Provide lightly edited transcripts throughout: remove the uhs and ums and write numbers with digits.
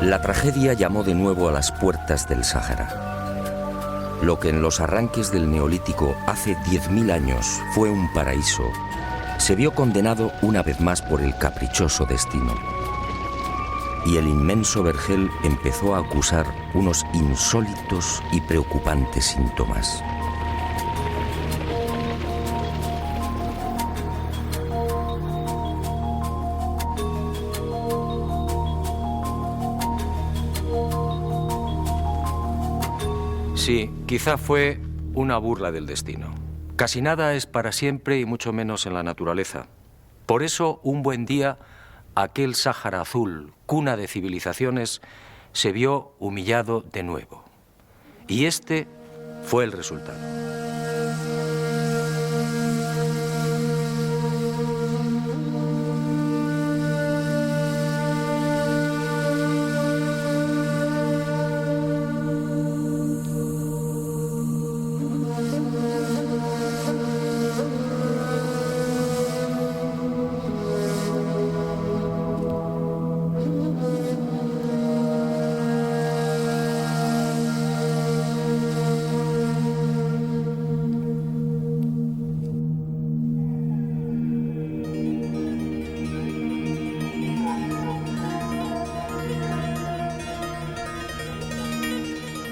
La tragedia llamó de nuevo a las puertas del Sáhara. Lo que en los arranques del Neolítico hace 10.000 años fue un paraíso, se vio condenado una vez más por el caprichoso destino. Y el inmenso vergel empezó a acusar unos insólitos y preocupantes síntomas. Sí, quizá fue una burla del destino. Casi nada es para siempre y mucho menos en la naturaleza. Por eso, un buen día, aquel Sáhara azul, cuna de civilizaciones, se vio humillado de nuevo. Y este fue el resultado.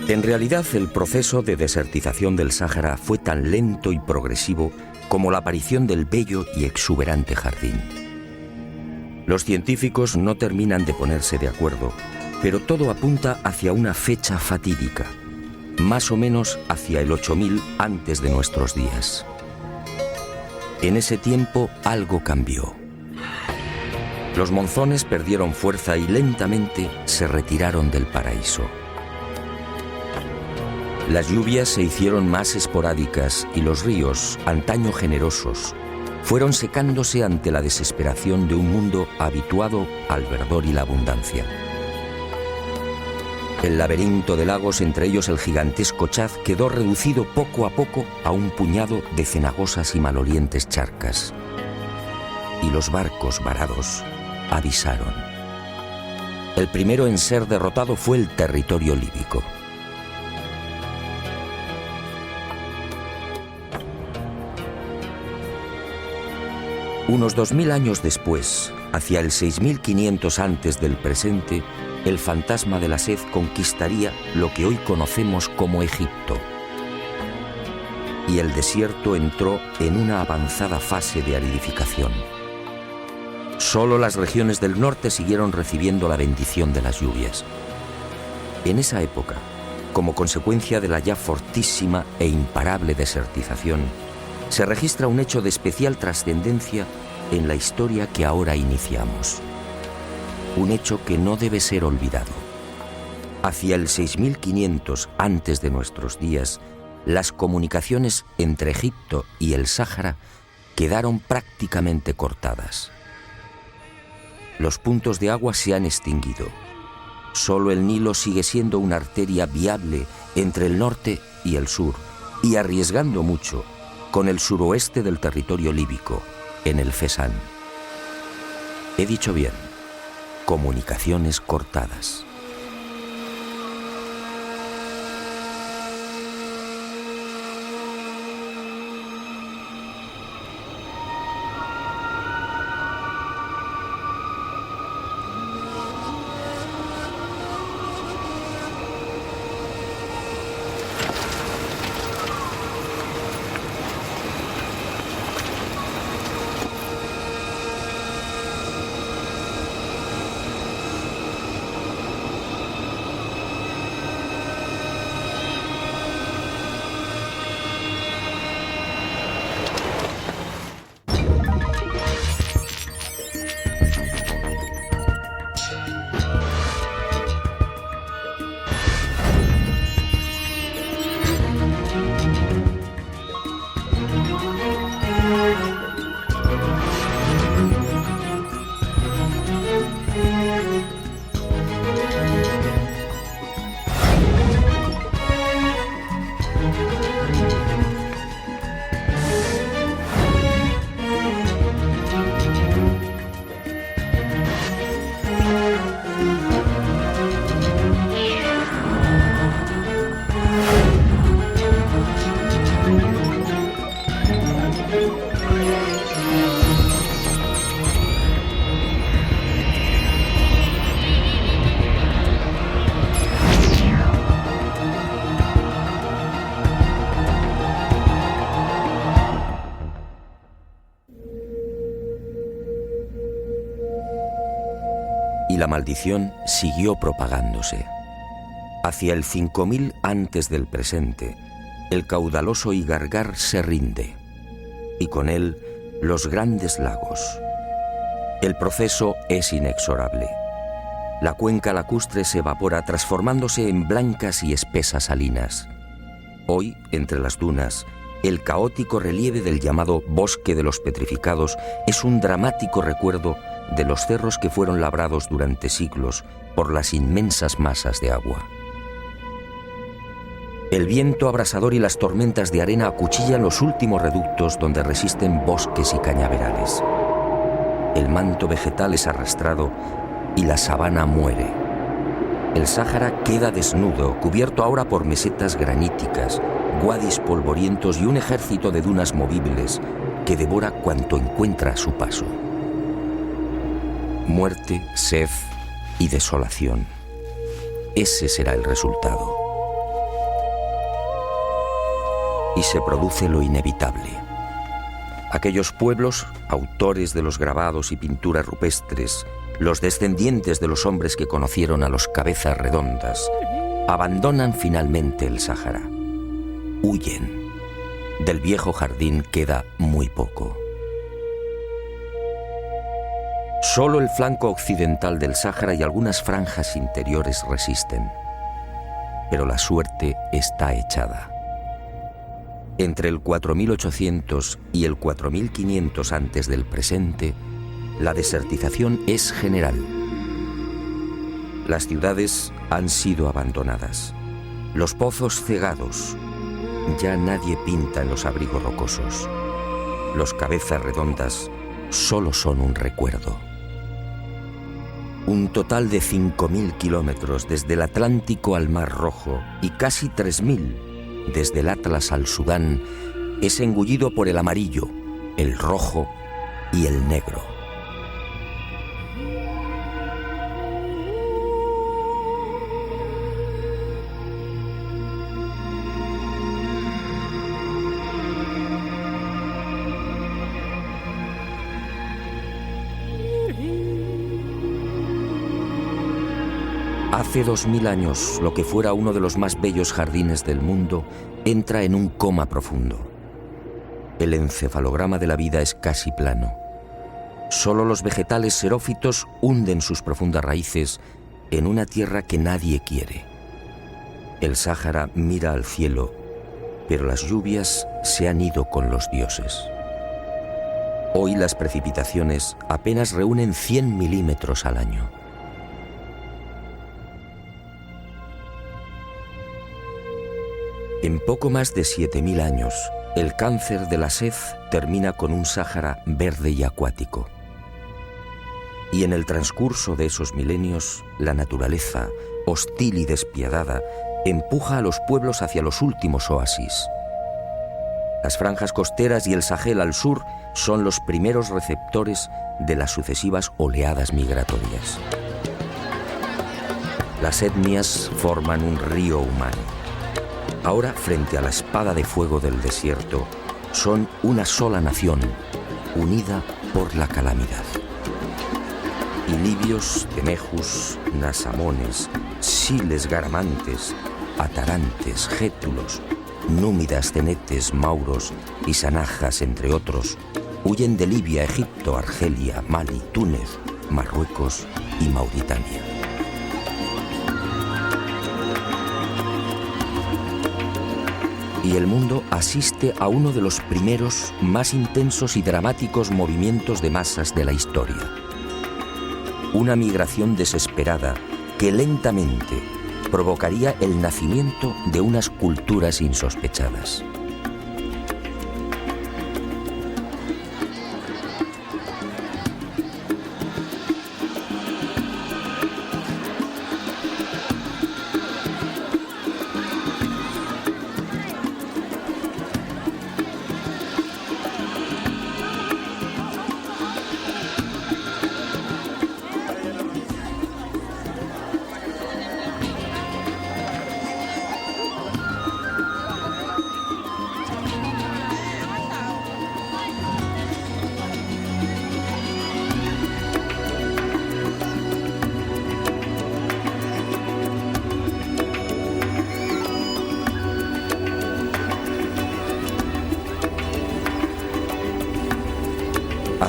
En realidad, el proceso de desertización del Sáhara fue tan lento y progresivo como la aparición del bello y exuberante jardín. Los científicos no terminan de ponerse de acuerdo, pero todo apunta hacia una fecha fatídica, más o menos hacia el 8000 antes de nuestros días. En ese tiempo algo cambió. Los monzones perdieron fuerza y lentamente se retiraron del paraíso. Las lluvias se hicieron más esporádicas y los ríos, antaño generosos, fueron secándose ante la desesperación de un mundo habituado al verdor y la abundancia. El laberinto de lagos, entre ellos el gigantesco Chad, quedó reducido poco a poco a un puñado de cenagosas y malolientes charcas. Y los barcos varados avisaron. El primero en ser derrotado fue el territorio líbico. Unos 2000 años después, hacia el 6500 antes del presente, el fantasma de la sed conquistaría lo que hoy conocemos como Egipto. Y el desierto entró en una avanzada fase de aridificación. Solo las regiones del norte siguieron recibiendo la bendición de las lluvias. En esa época, como consecuencia de la ya fortísima e imparable desertización, se registra un hecho de especial trascendencia en la historia que ahora iniciamos. Un hecho que no debe ser olvidado. Hacia el 6500 antes de nuestros días, las comunicaciones entre Egipto y el Sáhara quedaron prácticamente cortadas. Los puntos de agua se han extinguido. Solo el Nilo sigue siendo una arteria viable entre el norte y el sur, y arriesgando mucho, con el suroeste del territorio líbico, en el Fezzan. He dicho bien, comunicaciones cortadas. la maldición siguió propagándose. Hacia el 5000 antes del presente, el caudaloso Igargar se rinde, y con él los grandes lagos. El proceso es inexorable. La cuenca lacustre se evapora transformándose en blancas y espesas salinas. Hoy, entre las dunas, el caótico relieve del llamado Bosque de los Petrificados es un dramático recuerdo de los cerros que fueron labrados durante siglos por las inmensas masas de agua. El viento abrasador y las tormentas de arena acuchillan los últimos reductos donde resisten bosques y cañaverales. El manto vegetal es arrastrado y la sabana muere. El Sáhara queda desnudo, cubierto ahora por mesetas graníticas, guadis polvorientos y un ejército de dunas movibles que devora cuanto encuentra a su paso. Muerte, sed y desolación. Ese será el resultado. Y se produce lo inevitable. Aquellos pueblos, autores de los grabados y pinturas rupestres, los descendientes de los hombres que conocieron a los cabezas redondas, abandonan finalmente el Sáhara. Huyen. Del viejo jardín queda muy poco. Solo el flanco occidental del Sáhara y algunas franjas interiores resisten. Pero la suerte está echada. Entre el 4800 y el 4500 antes del presente, la desertización es general. Las ciudades han sido abandonadas, los pozos cegados. Ya nadie pinta en los abrigos rocosos. Los cabezas redondas solo son un recuerdo. Un total de 5000 kilómetros desde el Atlántico al Mar Rojo y casi 3000 desde el Atlas al Sudán es engullido por el amarillo, el rojo y el negro. Hace 2000 años, lo que fuera uno de los más bellos jardines del mundo entra en un coma profundo. El encefalograma de la vida es casi plano. Solo los vegetales xerófitos hunden sus profundas raíces en una tierra que nadie quiere. El Sáhara mira al cielo, pero las lluvias se han ido con los dioses. Hoy las precipitaciones apenas reúnen 100 milímetros al año. En poco más de 7000 años, el cáncer de la sed termina con un Sáhara verde y acuático. Y en el transcurso de esos milenios, la naturaleza, hostil y despiadada, empuja a los pueblos hacia los últimos oasis. Las franjas costeras y el Sahel al sur son los primeros receptores de las sucesivas oleadas migratorias. Las etnias forman un río humano. Ahora, frente a la espada de fuego del desierto, son una sola nación, unida por la calamidad. Y libios, temejus, nasamones, siles garamantes, atarantes, gétulos, númidas, cenetes, mauros y sanajas, entre otros, huyen de Libia, Egipto, Argelia, Mali, Túnez, Marruecos y Mauritania. Y el mundo asiste a uno de los primeros, más intensos y dramáticos movimientos de masas de la historia. Una migración desesperada que lentamente provocaría el nacimiento de unas culturas insospechadas.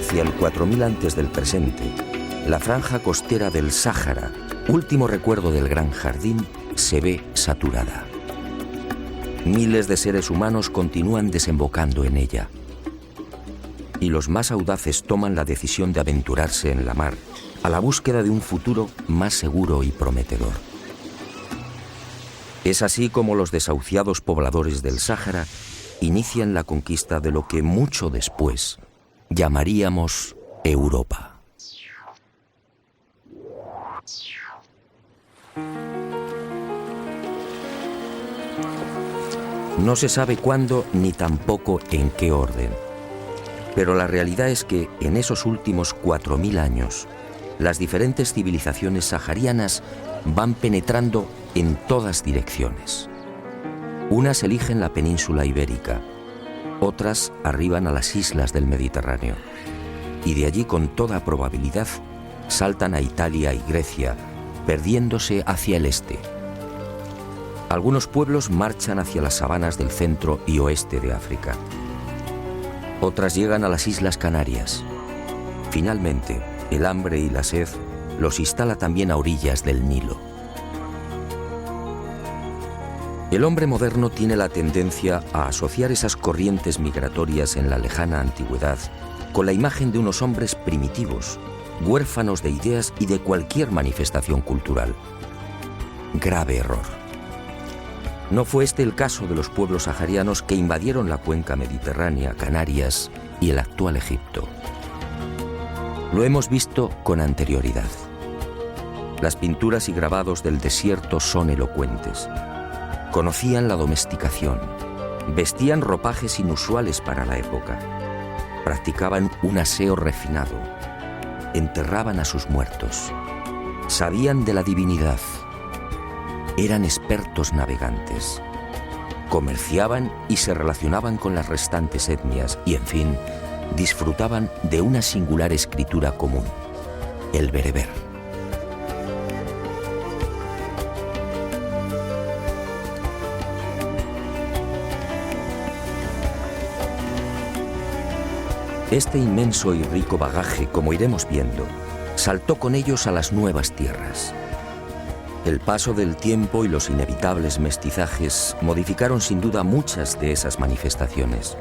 hacia el 4000 antes del presente, la franja costera del Sáhara, último recuerdo del Gran Jardín, se ve saturada. Miles de seres humanos continúan desembocando en ella. Y los más audaces toman la decisión de aventurarse en la mar a la búsqueda de un futuro más seguro y prometedor. Es así como los desahuciados pobladores del Sáhara inician la conquista de lo que mucho después llamaríamos Europa. No se sabe cuándo ni tampoco en qué orden, pero la realidad es que en esos últimos 4000 años, las diferentes civilizaciones saharianas van penetrando en todas direcciones. Unas eligen la península ibérica, otras arriban a las islas del Mediterráneo, y de allí con toda probabilidad saltan a Italia y Grecia, perdiéndose hacia el este. Algunos pueblos marchan hacia las sabanas del centro y oeste de África. Otras llegan a las Islas Canarias. Finalmente, el hambre y la sed los instala también a orillas del Nilo. El hombre moderno tiene la tendencia a asociar esas corrientes migratorias en la lejana antigüedad con la imagen de unos hombres primitivos, huérfanos de ideas y de cualquier manifestación cultural. Grave error. No fue este el caso de los pueblos saharianos que invadieron la cuenca mediterránea, Canarias y el actual Egipto. Lo hemos visto con anterioridad. Las pinturas y grabados del desierto son elocuentes. Conocían la domesticación, vestían ropajes inusuales para la época, practicaban un aseo refinado, enterraban a sus muertos, sabían de la divinidad, eran expertos navegantes, comerciaban y se relacionaban con las restantes etnias y, en fin, disfrutaban de una singular escritura común, el bereber. Este inmenso y rico bagaje, como iremos viendo, saltó con ellos a las nuevas tierras. El paso del tiempo y los inevitables mestizajes modificaron sin duda muchas de esas manifestaciones.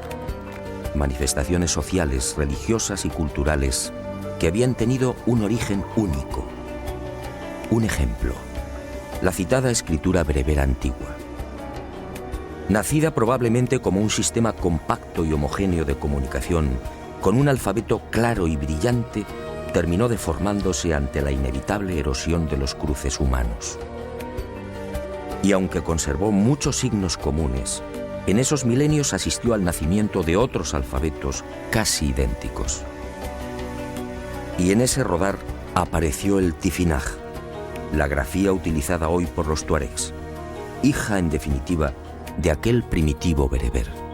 Manifestaciones sociales, religiosas y culturales que habían tenido un origen único. Un ejemplo, la citada escritura bereber antigua. Nacida probablemente como un sistema compacto y homogéneo de comunicación, con un alfabeto claro y brillante, terminó deformándose ante la inevitable erosión de los cruces humanos. Y aunque conservó muchos signos comunes, en esos milenios asistió al nacimiento de otros alfabetos casi idénticos. Y en ese rodar apareció el tifinagh, la grafía utilizada hoy por los tuaregs, hija en definitiva de aquel primitivo bereber.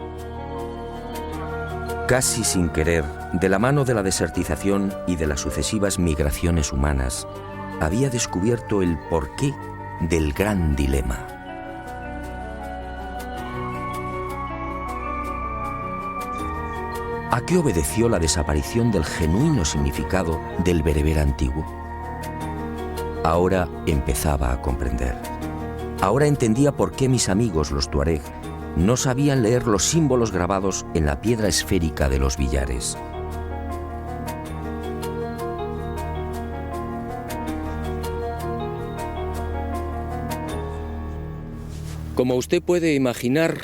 Casi sin querer, de la mano de la desertización y de las sucesivas migraciones humanas, había descubierto el porqué del gran dilema. ¿A qué obedeció la desaparición del genuino significado del bereber antiguo? Ahora empezaba a comprender. Ahora entendía por qué mis amigos los tuareg no sabían leer los símbolos grabados en la piedra esférica de los billares. Como usted puede imaginar,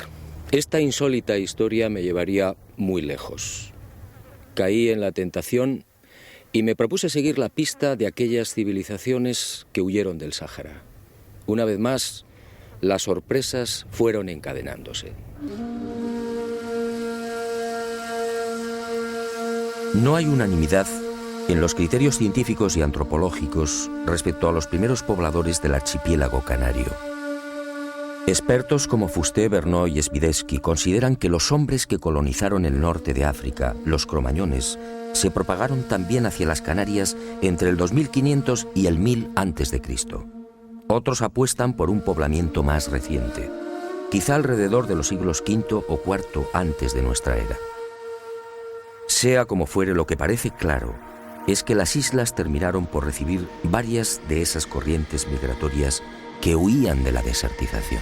esta insólita historia me llevaría muy lejos. Caí en la tentación y me propuse seguir la pista de aquellas civilizaciones que huyeron del Sáhara. Una vez más, las sorpresas fueron encadenándose. No hay unanimidad en los criterios científicos y antropológicos respecto a los primeros pobladores del archipiélago canario. Expertos como Fusté, Verneau y Swiderski consideran que los hombres que colonizaron el norte de África, los cromañones, se propagaron también hacia las Canarias entre el 2500 y el 1000 a.C. Otros apuestan por un poblamiento más reciente, quizá alrededor de los siglos V o IV antes de nuestra era. Sea como fuere, lo que parece claro es que las islas terminaron por recibir varias de esas corrientes migratorias que huían de la desertización.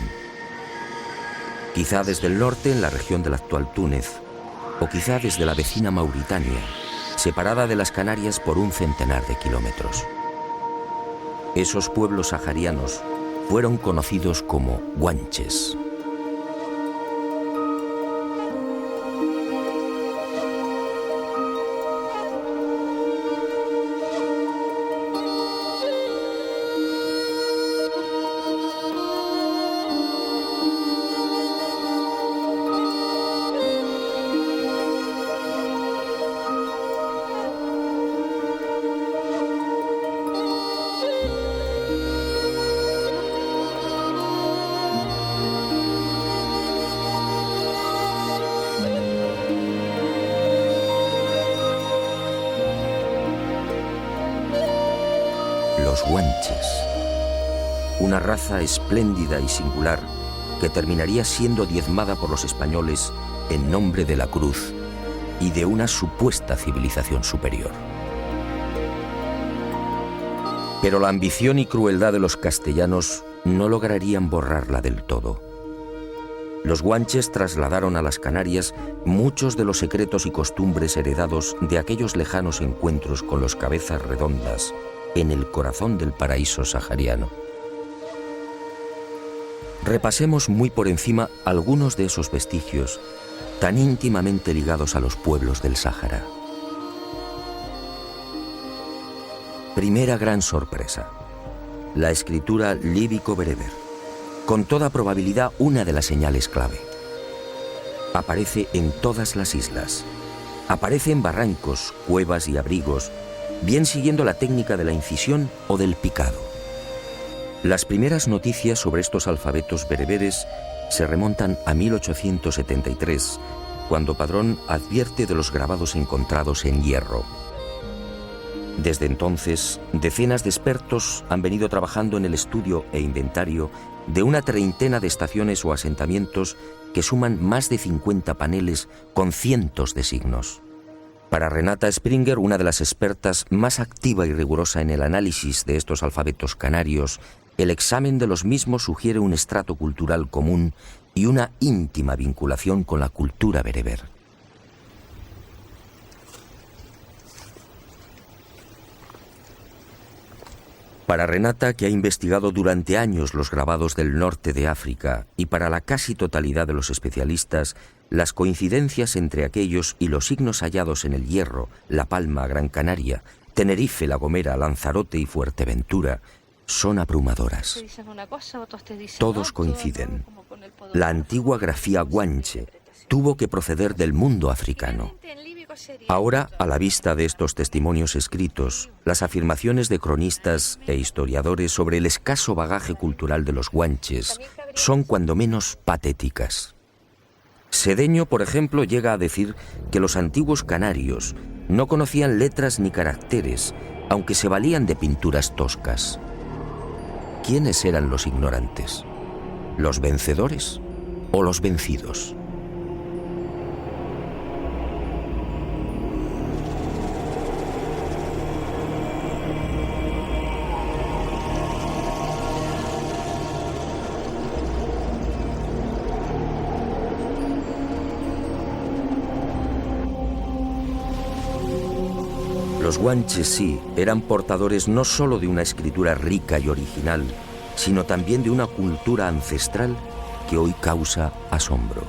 Quizá desde el norte, en la región del actual Túnez, o quizá desde la vecina Mauritania, separada de las Canarias por un centenar de kilómetros. Esos pueblos saharianos fueron conocidos como guanches. Los guanches, una raza espléndida y singular que terminaría siendo diezmada por los españoles en nombre de la cruz y de una supuesta civilización superior. Pero la ambición y crueldad de los castellanos no lograrían borrarla del todo. Los guanches trasladaron a las Canarias muchos de los secretos y costumbres heredados de aquellos lejanos encuentros con los cabezas redondas en el corazón del paraíso sahariano. Repasemos muy por encima algunos de esos vestigios tan íntimamente ligados a los pueblos del Sáhara. Primera gran sorpresa: la escritura líbico-bereber, con toda probabilidad una de las señales clave. Aparece en todas las islas, aparece en barrancos, cuevas y abrigos, bien siguiendo la técnica de la incisión o del picado. Las primeras noticias sobre estos alfabetos bereberes se remontan a 1873, cuando Padrón advierte de los grabados encontrados en hierro. Desde entonces, decenas de expertos han venido trabajando en el estudio e inventario de una treintena de estaciones o asentamientos que suman más de 50 paneles con cientos de signos. Para Renata Springer, una de las expertas más activa y rigurosa en el análisis de estos alfabetos canarios, el examen de los mismos sugiere un estrato cultural común y una íntima vinculación con la cultura bereber. Para Renata, que ha investigado durante años los grabados del norte de África, y para la casi totalidad de los especialistas, las coincidencias entre aquellos y los signos hallados en el Hierro, La Palma, Gran Canaria, Tenerife, La Gomera, Lanzarote y Fuerteventura son abrumadoras. Todos coinciden. La antigua grafía guanche tuvo que proceder del mundo africano. Ahora, a la vista de estos testimonios escritos, las afirmaciones de cronistas e historiadores sobre el escaso bagaje cultural de los guanches son cuando menos patéticas. Sedeño, por ejemplo, llega a decir que los antiguos canarios no conocían letras ni caracteres, aunque se valían de pinturas toscas. ¿Quiénes eran los ignorantes? ¿Los vencedores o los vencidos? Los guanches sí eran portadores no solo de una escritura rica y original, sino también de una cultura ancestral que hoy causa asombro.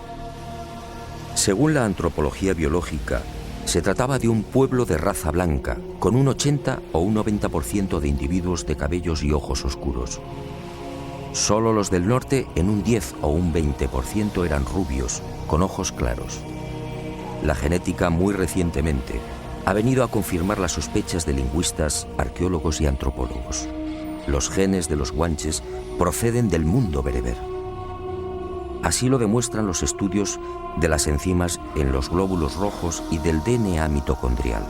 Según la antropología biológica, se trataba de un pueblo de raza blanca, con un 80 o un 90% de individuos de cabellos y ojos oscuros. Solo los del norte, en un 10 o un 20%, eran rubios, con ojos claros. La genética, muy recientemente, ha venido a confirmar las sospechas de lingüistas, arqueólogos y antropólogos. Los genes de los guanches proceden del mundo bereber. Así lo demuestran los estudios de las enzimas en los glóbulos rojos y del DNA mitocondrial.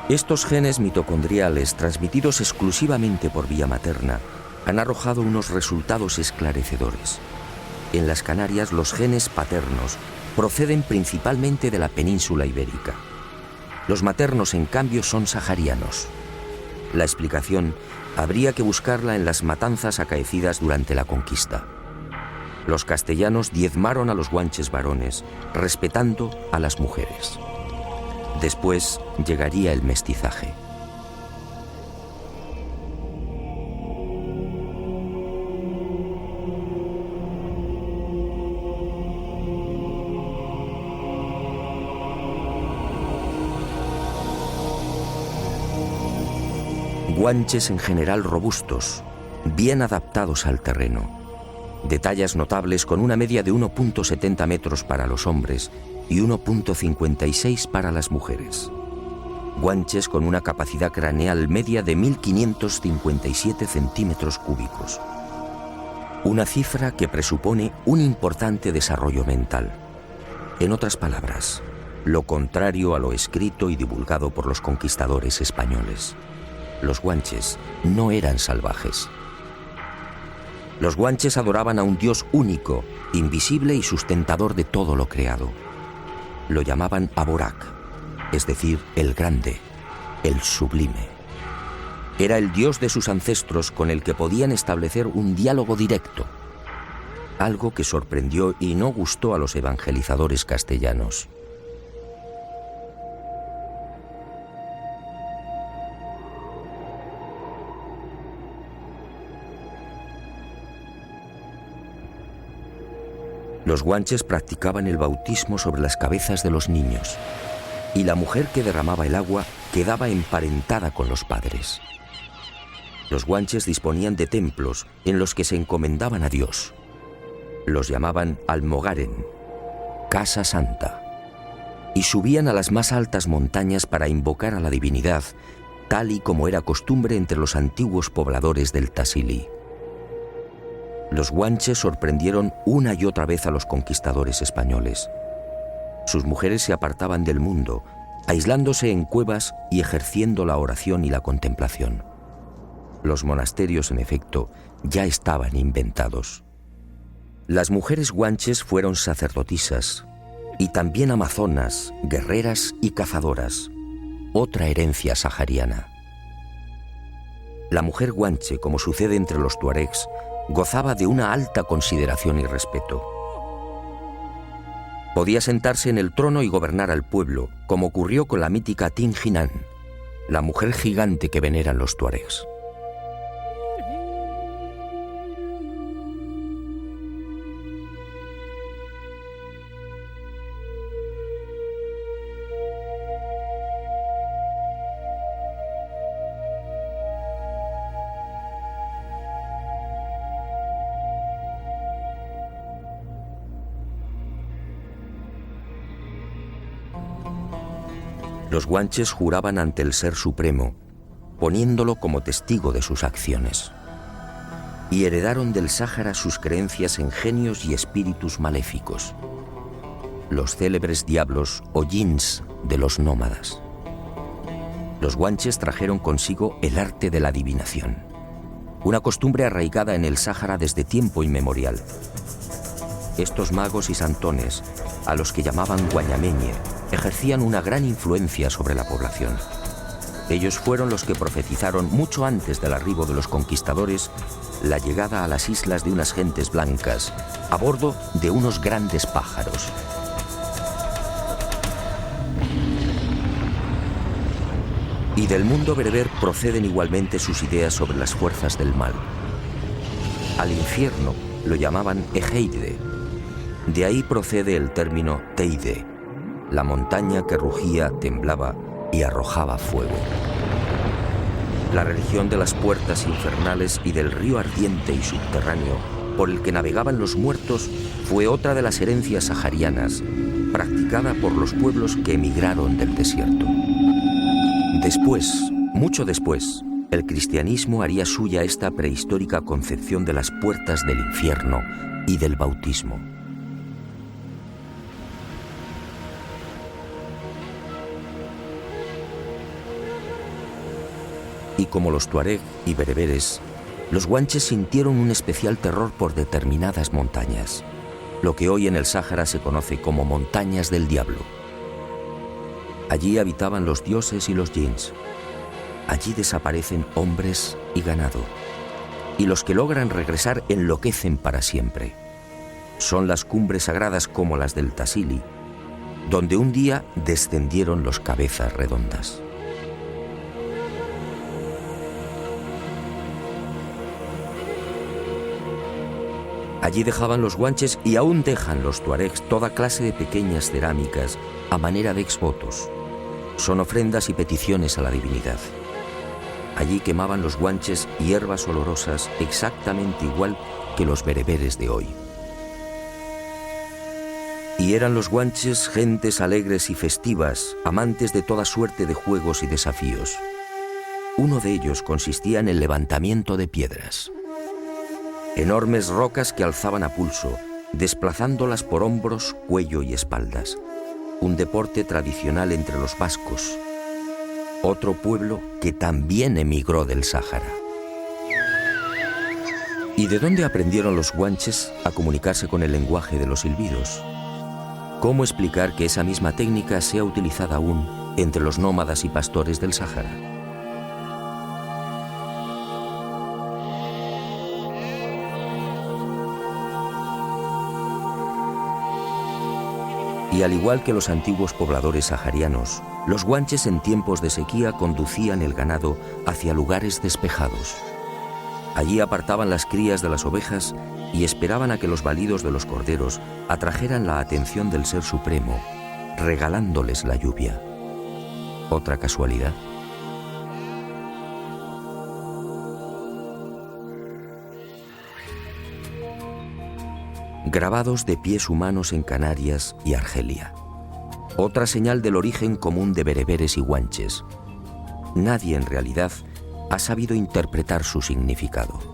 Estos genes mitocondriales, transmitidos exclusivamente por vía materna, han arrojado unos resultados esclarecedores. En las Canarias, los genes paternos proceden principalmente de la península ibérica. Los maternos, en cambio, son saharianos. La explicación habría que buscarla en las matanzas acaecidas durante la conquista. Los castellanos diezmaron a los guanches varones, respetando a las mujeres. Después llegaría el mestizaje. Guanches en general robustos, bien adaptados al terreno, de tallas notables con una media de 1,70 metros para los hombres y 1,56 para las mujeres. Guanches con una capacidad craneal media de 1.557 centímetros cúbicos. Una cifra que presupone un importante desarrollo mental. En otras palabras, lo contrario a lo escrito y divulgado por los conquistadores españoles. Los guanches no eran salvajes. Los guanches adoraban a un Dios único, invisible y sustentador de todo lo creado. Lo llamaban Aborak, es decir, el grande, el sublime. Era el Dios de sus ancestros con el que podían establecer un diálogo directo, algo que sorprendió y no gustó a los evangelizadores castellanos. Los guanches practicaban el bautismo sobre las cabezas de los niños, y la mujer que derramaba el agua quedaba emparentada con los padres. Los guanches disponían de templos en los que se encomendaban a Dios. Los llamaban Almogaren, Casa Santa, y subían a las más altas montañas para invocar a la divinidad, tal y como era costumbre entre los antiguos pobladores del Tassili. Los guanches sorprendieron una y otra vez a los conquistadores españoles. Sus mujeres se apartaban del mundo, aislándose en cuevas y ejerciendo la oración y la contemplación. Los monasterios, en efecto, ya estaban inventados. Las mujeres guanches fueron sacerdotisas y también amazonas, guerreras y cazadoras, otra herencia sahariana. La mujer guanche, como sucede entre los tuaregs, gozaba de una alta consideración y respeto. Podía sentarse en el trono y gobernar al pueblo, como ocurrió con la mítica Tin Jinan, la mujer gigante que veneran los tuaregs. Los guanches juraban ante el Ser Supremo, poniéndolo como testigo de sus acciones. Y heredaron del Sáhara sus creencias en genios y espíritus maléficos, los célebres diablos o jinns de los nómadas. Los guanches trajeron consigo el arte de la adivinación, una costumbre arraigada en el Sáhara desde tiempo inmemorial. Estos magos y santones, a los que llamaban guañameñe, ejercían una gran influencia sobre la población. Ellos fueron los que profetizaron mucho antes del arribo de los conquistadores la llegada a las islas de unas gentes blancas a bordo de unos grandes pájaros. Y del mundo bereber proceden igualmente sus ideas sobre las fuerzas del mal. Al infierno lo llamaban Egeide. De ahí procede el término Teide, la montaña que rugía, temblaba y arrojaba fuego. La religión de las puertas infernales y del río ardiente y subterráneo por el que navegaban los muertos fue otra de las herencias saharianas, practicada por los pueblos que emigraron del desierto. Después, mucho después, el cristianismo haría suya esta prehistórica concepción de las puertas del infierno y del bautismo. Y como los tuareg y bereberes, los guanches sintieron un especial terror por determinadas montañas, lo que hoy en el Sáhara se conoce como Montañas del Diablo. Allí habitaban los dioses y los djinns. Allí desaparecen hombres y ganado. Y los que logran regresar enloquecen para siempre. Son las cumbres sagradas como las del Tassili, donde un día descendieron los cabezas redondas. Allí dejaban los guanches y aún dejan los tuaregs toda clase de pequeñas cerámicas a manera de exvotos. Son ofrendas y peticiones a la divinidad. Allí quemaban los guanches hierbas olorosas exactamente igual que los bereberes de hoy. Y eran los guanches gentes alegres y festivas, amantes de toda suerte de juegos y desafíos. Uno de ellos consistía en el levantamiento de piedras. Enormes rocas que alzaban a pulso, desplazándolas por hombros, cuello y espaldas. Un deporte tradicional entre los vascos, otro pueblo que también emigró del Sáhara. ¿Y de dónde aprendieron los guanches a comunicarse con el lenguaje de los silbidos? ¿Cómo explicar que esa misma técnica sea utilizada aún entre los nómadas y pastores del Sáhara? Y al igual que los antiguos pobladores saharianos, los guanches en tiempos de sequía conducían el ganado hacia lugares despejados. Allí apartaban las crías de las ovejas y esperaban a que los balidos de los corderos atrajeran la atención del Ser Supremo, regalándoles la lluvia. ¿Otra casualidad? Grabados de pies humanos en Canarias y Argelia. Otra señal del origen común de bereberes y guanches. Nadie en realidad ha sabido interpretar su significado.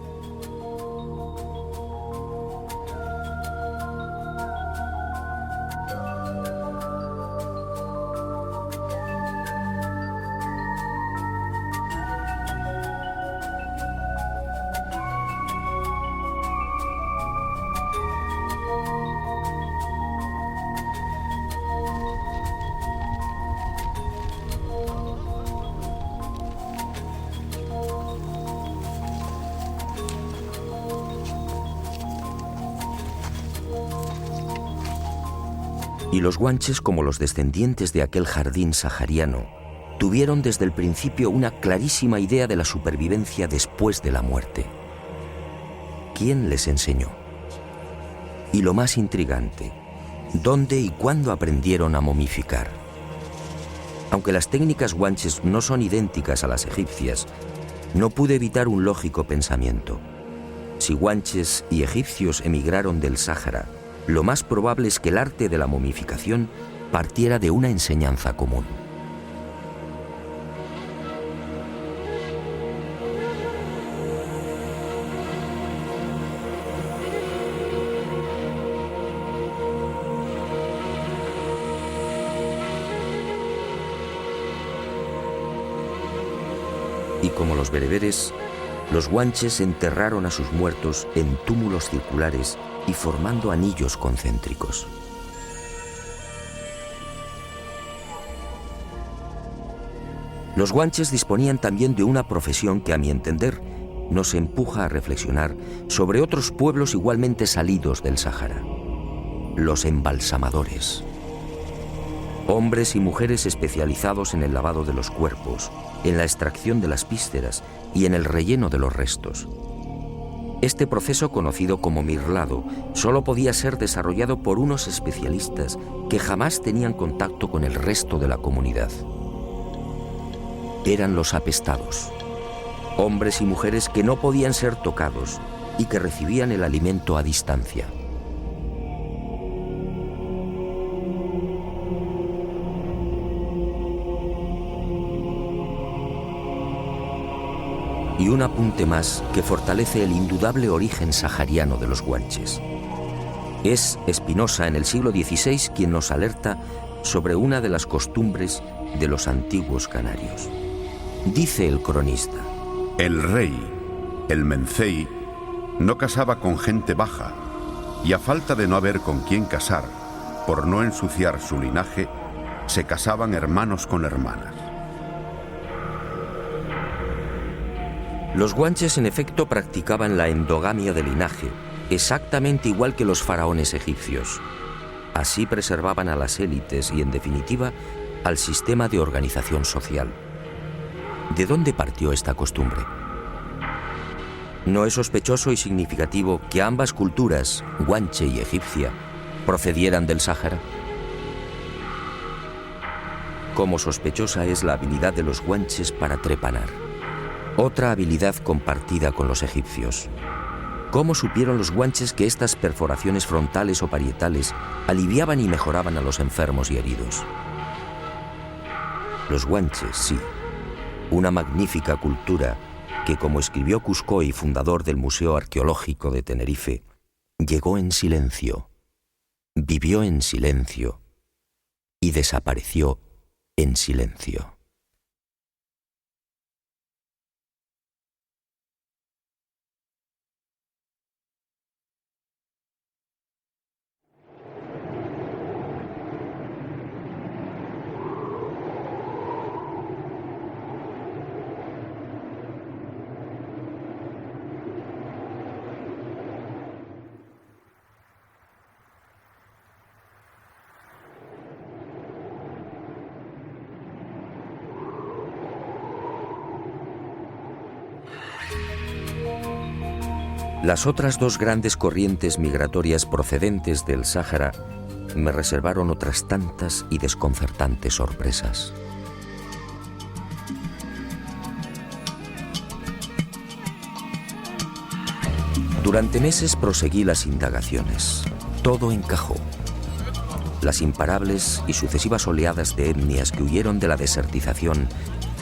Y los guanches, como los descendientes de aquel jardín sahariano, tuvieron desde el principio una clarísima idea de la supervivencia después de la muerte. ¿Quién les enseñó? Y lo más intrigante, ¿dónde y cuándo aprendieron a momificar? Aunque las técnicas guanches no son idénticas a las egipcias, no pude evitar un lógico pensamiento. Si guanches y egipcios emigraron del Sáhara, lo más probable es que el arte de la momificación partiera de una enseñanza común. Y como los bereberes, los guanches enterraron a sus muertos en túmulos circulares y formando anillos concéntricos. Los guanches disponían también de una profesión que, a mi entender, nos empuja a reflexionar sobre otros pueblos igualmente salidos del Sáhara: los embalsamadores. Hombres y mujeres especializados en el lavado de los cuerpos, en la extracción de las vísceras y en el relleno de los restos. Este proceso, conocido como mirlado, solo podía ser desarrollado por unos especialistas que jamás tenían contacto con el resto de la comunidad. Eran los apestados, hombres y mujeres que no podían ser tocados y que recibían el alimento a distancia. Y un apunte más que fortalece el indudable origen sahariano de los guanches. Es Espinosa en el siglo XVI quien nos alerta sobre una de las costumbres de los antiguos canarios. Dice el cronista: el rey, el mencey, no casaba con gente baja, y a falta de no haber con quién casar, por no ensuciar su linaje, se casaban hermanos con hermanas. Los guanches en efecto practicaban la endogamia de linaje, exactamente igual que los faraones egipcios. Así preservaban a las élites y, en definitiva, al sistema de organización social. ¿De dónde partió esta costumbre? No es sospechoso y significativo que ambas culturas, guanche y egipcia, procedieran del Sáhara. Como sospechosa es la habilidad de los guanches para trepanar. Otra habilidad compartida con los egipcios. ¿Cómo supieron los guanches que estas perforaciones frontales o parietales aliviaban y mejoraban a los enfermos y heridos? Los guanches, sí. Una magnífica cultura que, como escribió Cuscoy, fundador del Museo Arqueológico de Tenerife, llegó en silencio, vivió en silencio y desapareció en silencio. Las otras dos grandes corrientes migratorias procedentes del Sáhara me reservaron otras tantas y desconcertantes sorpresas. Durante meses proseguí las indagaciones. Todo encajó. Las imparables y sucesivas oleadas de etnias que huyeron de la desertización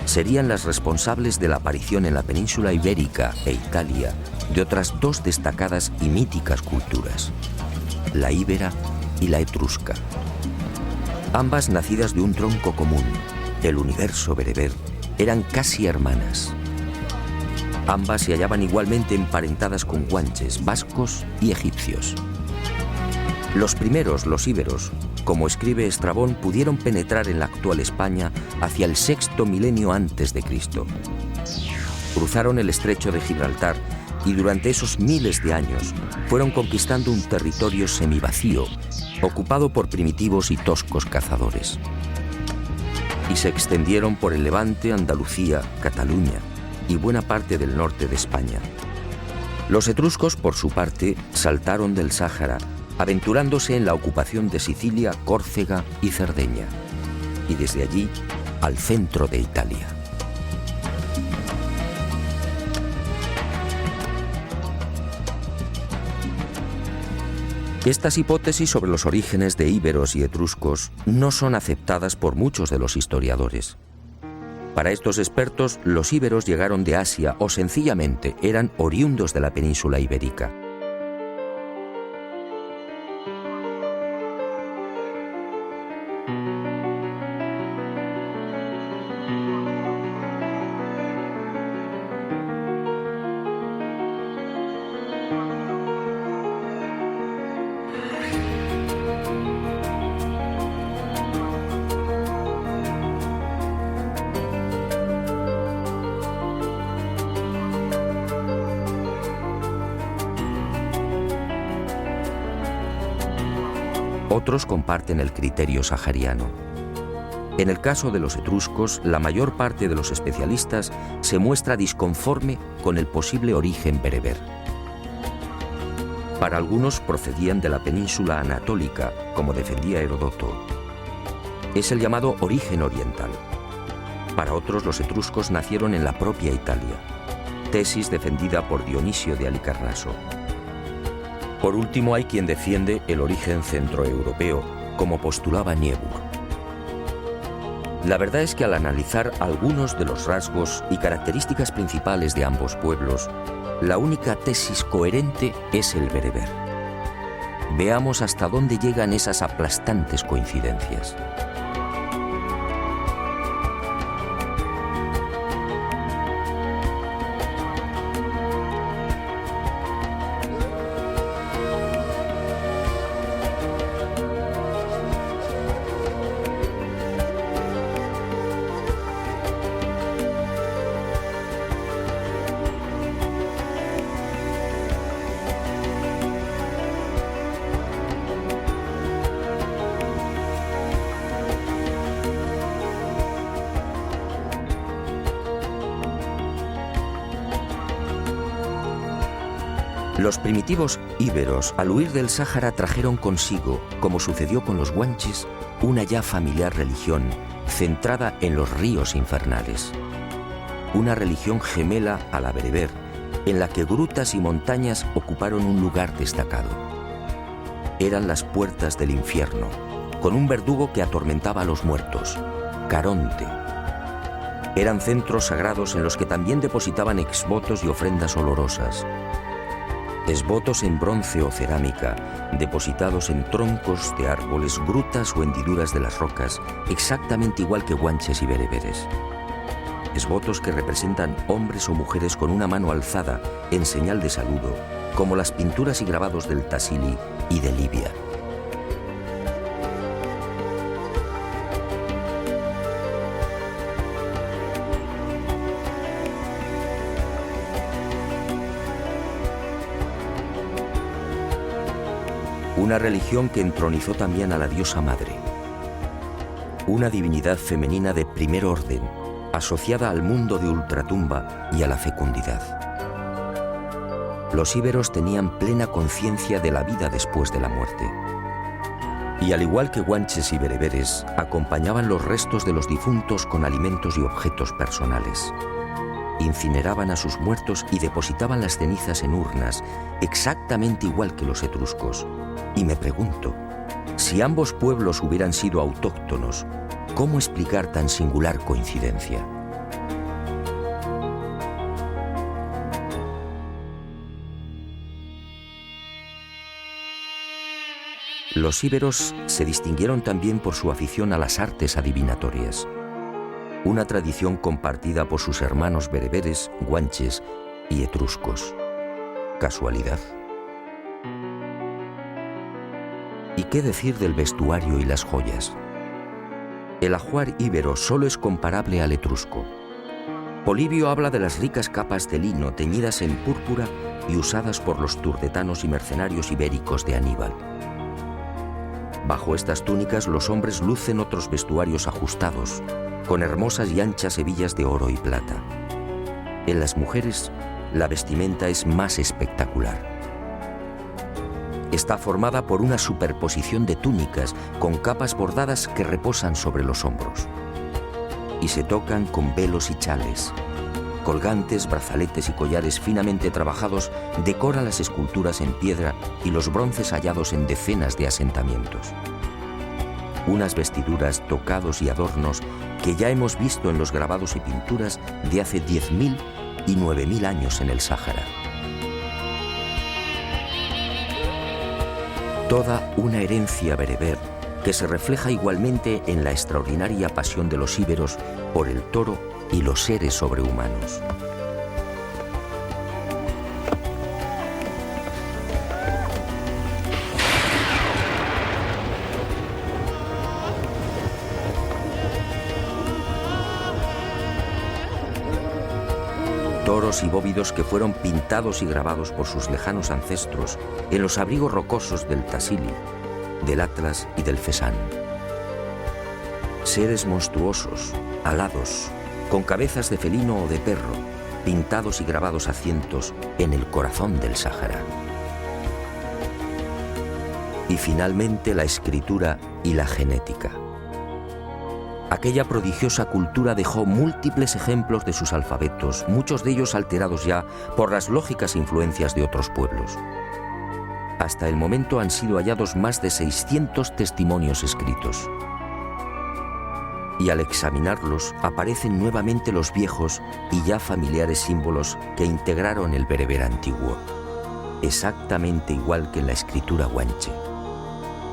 serían las responsables de la aparición en la península ibérica e Italia de otras dos destacadas y míticas culturas, la íbera y la etrusca. Ambas nacidas de un tronco común, el universo bereber, eran casi hermanas. Ambas se hallaban igualmente emparentadas con guanches, vascos y egipcios. Los primeros, los íberos, como escribe Estrabón, pudieron penetrar en la actual España hacia el sexto milenio antes de Cristo. Cruzaron el estrecho de Gibraltar y durante esos miles de años fueron conquistando un territorio semivacío, ocupado por primitivos y toscos cazadores. Y se extendieron por el Levante, Andalucía, Cataluña y buena parte del norte de España. Los etruscos, por su parte, saltaron del Sáhara, aventurándose en la ocupación de Sicilia, Córcega y Cerdeña, y desde allí al centro de Italia. Estas hipótesis sobre los orígenes de íberos y etruscos no son aceptadas por muchos de los historiadores. Para estos expertos, los íberos llegaron de Asia o sencillamente eran oriundos de la península ibérica. Otros comparten el criterio sahariano. En el caso de los etruscos, la mayor parte de los especialistas se muestra disconforme con el posible origen bereber. Para algunos procedían de la península anatólica, como defendía Heródoto. Es el llamado origen oriental. Para otros, los etruscos nacieron en la propia Italia, tesis defendida por Dionisio de Halicarnaso. Por último, hay quien defiende el origen centroeuropeo, como postulaba Niebuhr. La verdad es que al analizar algunos de los rasgos y características principales de ambos pueblos, la única tesis coherente es el bereber. Veamos hasta dónde llegan esas aplastantes coincidencias. Los primitivos íberos, al huir del Sáhara, trajeron consigo, como sucedió con los guanches, una ya familiar religión centrada en los ríos infernales. Una religión gemela a la bereber, en la que grutas y montañas ocuparon un lugar destacado. Eran las puertas del infierno, con un verdugo que atormentaba a los muertos, Caronte. Eran centros sagrados en los que también depositaban exvotos y ofrendas olorosas. Exvotos en bronce o cerámica, depositados en troncos de árboles, grutas o hendiduras de las rocas, exactamente igual que guanches y bereberes. Exvotos que representan hombres o mujeres con una mano alzada en señal de saludo, como las pinturas y grabados del Tassili y de Libia. Una religión que entronizó también a la diosa madre. Una divinidad femenina de primer orden, asociada al mundo de ultratumba y a la fecundidad. Los íberos tenían plena conciencia de la vida después de la muerte. Y al igual que guanches y bereberes, acompañaban los restos de los difuntos con alimentos y objetos personales. Incineraban a sus muertos y depositaban las cenizas en urnas, exactamente igual que los etruscos. Y me pregunto, si ambos pueblos hubieran sido autóctonos, ¿cómo explicar tan singular coincidencia? Los íberos se distinguieron también por su afición a las artes adivinatorias, una tradición compartida por sus hermanos bereberes, guanches y etruscos. ¿Casualidad? ¿Y qué decir del vestuario y las joyas? El ajuar íbero solo es comparable al etrusco. Polibio habla de las ricas capas de lino teñidas en púrpura y usadas por los turdetanos y mercenarios ibéricos de Aníbal. Bajo estas túnicas los hombres lucen otros vestuarios ajustados, con hermosas y anchas hebillas de oro y plata. En las mujeres, la vestimenta es más espectacular. Está formada por una superposición de túnicas con capas bordadas que reposan sobre los hombros. Y se tocan con velos y chales. Colgantes, brazaletes y collares finamente trabajados decoran las esculturas en piedra y los bronces hallados en decenas de asentamientos. Unas vestiduras, tocados y adornos que ya hemos visto en los grabados y pinturas de hace 10.000 y 9.000 años en el Sáhara. Toda una herencia bereber que se refleja igualmente en la extraordinaria pasión de los íberos por el toro y los seres sobrehumanos. Toros y bóvidos que fueron pintados y grabados por sus lejanos ancestros en los abrigos rocosos del Tassili, del Atlas y del Fesán. Seres monstruosos, alados, con cabezas de felino o de perro, pintados y grabados a cientos en el corazón del Sáhara. Y finalmente la escritura y la genética. Aquella prodigiosa cultura dejó múltiples ejemplos de sus alfabetos, muchos de ellos alterados ya por las lógicas influencias de otros pueblos. Hasta el momento han sido hallados más de 600 testimonios escritos. Y al examinarlos aparecen nuevamente los viejos y ya familiares símbolos que integraron el bereber antiguo, exactamente igual que en la escritura guanche,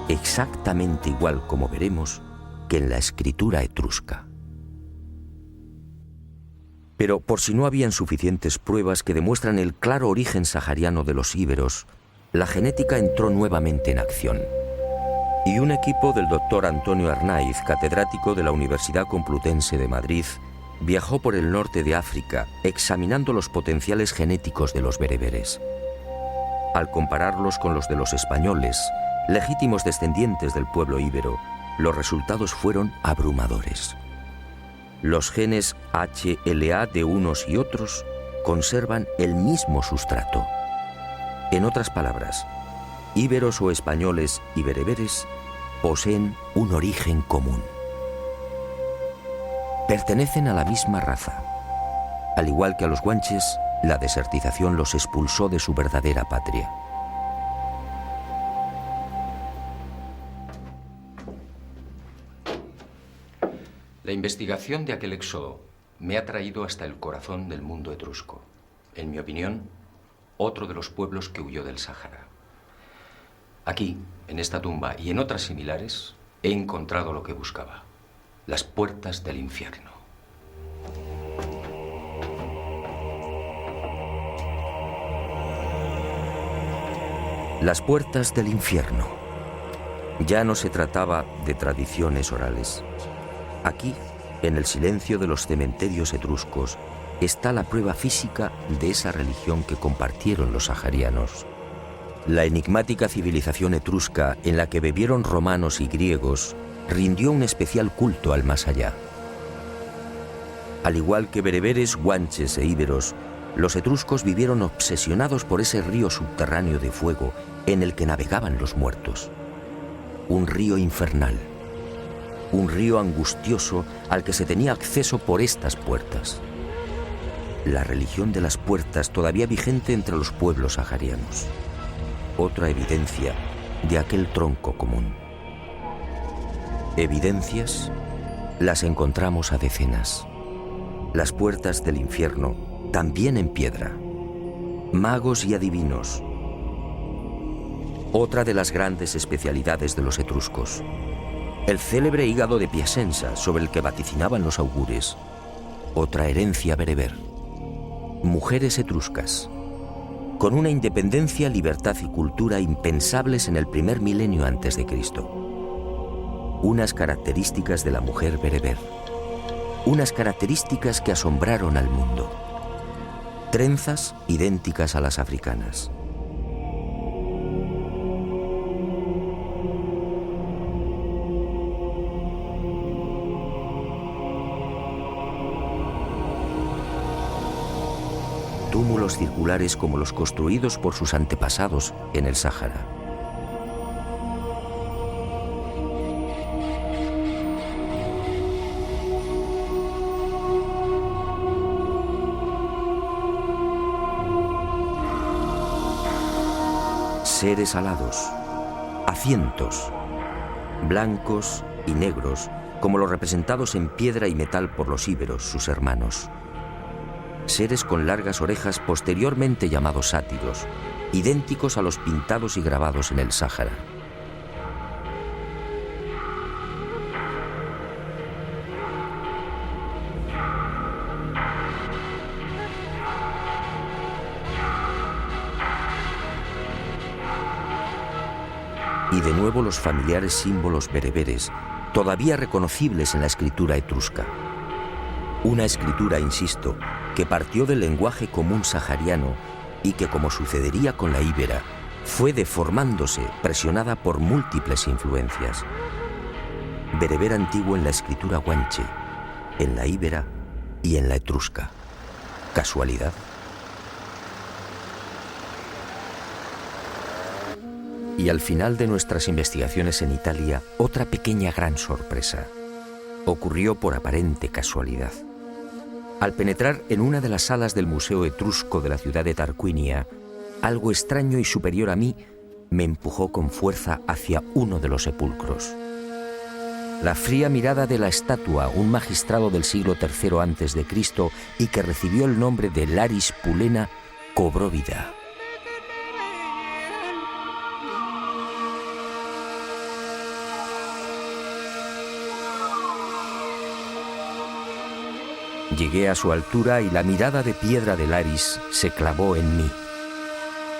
exactamente igual, como veremos, que en la escritura etrusca. Pero por si no habían suficientes pruebas que demuestran el claro origen sahariano de los íberos, la genética entró nuevamente en acción. Y un equipo del doctor Antonio Arnaiz, catedrático de la Universidad Complutense de Madrid, viajó por el norte de África examinando los potenciales genéticos de los bereberes. Al compararlos con los de los españoles, legítimos descendientes del pueblo íbero, los resultados fueron abrumadores. Los genes HLA de unos y otros conservan el mismo sustrato. En otras palabras, íberos o españoles y bereberes poseen un origen común. Pertenecen a la misma raza. Al igual que a los guanches, la desertización los expulsó de su verdadera patria. La investigación de aquel éxodo me ha traído hasta el corazón del mundo etrusco. En mi opinión, otro de los pueblos que huyó del Sáhara. Aquí, en esta tumba y en otras similares, he encontrado lo que buscaba: las puertas del infierno. Las puertas del infierno. Ya no se trataba de tradiciones orales. Aquí, en el silencio de los cementerios etruscos, está la prueba física de esa religión que compartieron los saharianos. La enigmática civilización etrusca en la que bebieron romanos y griegos rindió un especial culto al más allá. Al igual que bereberes, guanches e íberos, los etruscos vivieron obsesionados por ese río subterráneo de fuego en el que navegaban los muertos. Un río infernal, un río angustioso al que se tenía acceso por estas puertas. La religión de las puertas todavía vigente entre los pueblos saharianos. Otra evidencia de aquel tronco común. Evidencias las encontramos a decenas. Las puertas del infierno, también en piedra. Magos y adivinos. Otra de las grandes especialidades de los etruscos. El célebre hígado de Piacenza, sobre el que vaticinaban los augures. Otra herencia bereber. Mujeres etruscas. Con una independencia, libertad y cultura impensables en el primer milenio antes de Cristo. Unas características de la mujer bereber. Unas características que asombraron al mundo. Trenzas idénticas a las africanas. Túmulos circulares como los construidos por sus antepasados en el Sáhara. Seres alados, a cientos, blancos y negros, como los representados en piedra y metal por los íberos, sus hermanos. Seres con largas orejas posteriormente llamados sátiros, idénticos a los pintados y grabados en el Sáhara. Y de nuevo los familiares símbolos bereberes, todavía reconocibles en la escritura etrusca. Una escritura, insisto, que partió del lenguaje común sahariano y que, como sucedería con la íbera, fue deformándose, presionada por múltiples influencias. Bereber antiguo en la escritura guanche, en la íbera y en la etrusca. ¿Casualidad? Y al final de nuestras investigaciones en Italia, otra pequeña gran sorpresa. Ocurrió por aparente casualidad. Al penetrar en una de las salas del Museo Etrusco de la ciudad de Tarquinia, algo extraño y superior a mí me empujó con fuerza hacia uno de los sepulcros. La fría mirada de la estatua, un magistrado del siglo III a.C. y que recibió el nombre de Laris Pulena, cobró vida. Llegué a su altura y la mirada de piedra de Laris se clavó en mí.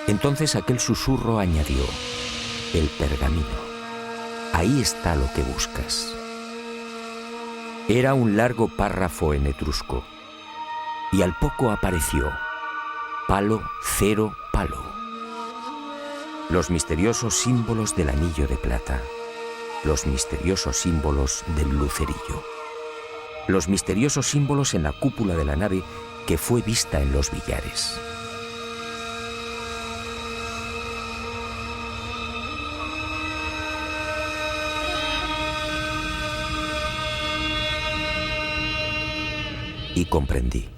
Entonces aquel susurro añadió: el pergamino. Ahí está lo que buscas. Era un largo párrafo en etrusco. Y al poco apareció: palo, cero, palo. Los misteriosos símbolos del anillo de plata. Los misteriosos símbolos del lucerillo. Los misteriosos símbolos en la cúpula de la nave que fue vista en los billares. y comprendí.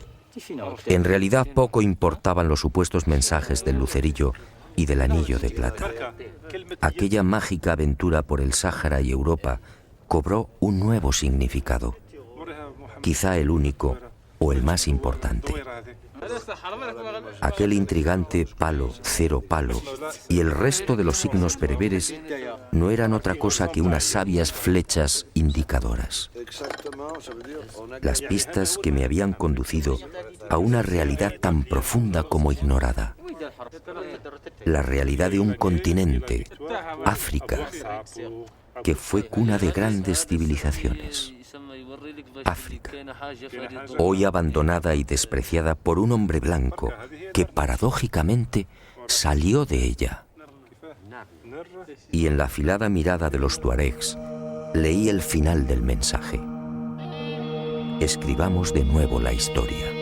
En realidad poco importaban los supuestos mensajes del lucerillo y del anillo de plata. Aquella mágica aventura por el Sáhara y Europa cobró un nuevo significado, quizá el único o el más importante. Aquel intrigante palo, cero palo y el resto de los signos bereberes no eran otra cosa que unas sabias flechas indicadoras. Las pistas que me habían conducido a una realidad tan profunda como ignorada. La realidad de un continente, África, que fue cuna de grandes civilizaciones. África, hoy abandonada y despreciada por un hombre blanco que paradójicamente salió de ella. Y en la afilada mirada de los tuaregs leí el final del mensaje. Escribamos de nuevo la historia.